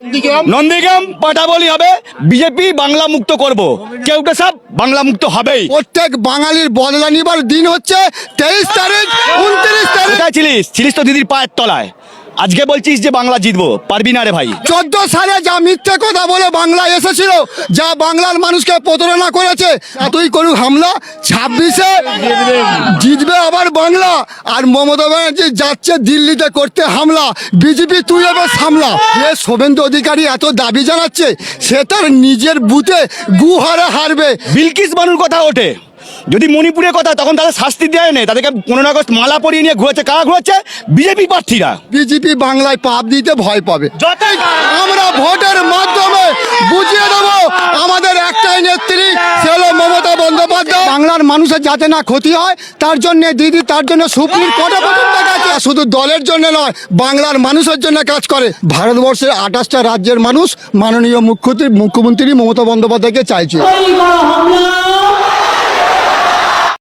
নন্দীগ্রাম পাটাবলি হবে, বিজেপি বাংলা মুক্ত করব, কেউটা সব বাংলা মুক্ত হবেই। প্রত্যেক বাঙালির বদলা নিবার দিন হচ্ছে 23 তারিখ 29 তারিখ। কোথায় ছিলিস তো দিদির পায়ের তলায়, আজকে বলছিস যে বাংলা জিতবো, পারবি না রে ভাই। 14 সালে যা মিথ্যে কথা বলে বাংলা এসেছিল, যা বাংলার মানুষকে প্রতারণা করেছে, এতই করুক হামলা, 26-এ জিতবে আবার বাংলা। আর মমতা ব্যানার্জি যাচ্ছে দিল্লিতে করতে হামলা, বিজেপি তুই এবার সামলা। যে শুভেন্দু অধিকারী এত দাবি জানাচ্ছে, সে তার নিজের বুথে গুহারে হারবে। বিলকিস বানুর কথা ওঠে, যদি মণিপুরের কথা, তখন তাদের শাস্তি দেয় নেই, তাদেরকে 15 আগস্ট মালা পরিয়ে নিয়ে ঘুরেছে, কারা ঘুরেছে? বিজেপি প্রার্থীরা। বিজেপি বাংলায় পাপ দিতে ভয় পাবে। আমরা ভোটের মাধ্যমে বুঝিয়ে দেব আমাদের একটাই নেত্রী, সে হলো মমতা বন্দ্যোপাধ্যায়। বাংলার মানুষের যাতে না ক্ষতি হয় তার জন্য দিদি, তার জন্য সুপ্রিম কোর্টে পর্যন্ত গেছে। শুধু দলের জন্য নয়, বাংলার মানুষের জন্য কাজ করে। ভারতবর্ষের 28টা রাজ্যের মানুষ মাননীয় মুখ্যমন্ত্রী মমতা বন্দ্যোপাধ্যায়কে চাইছে।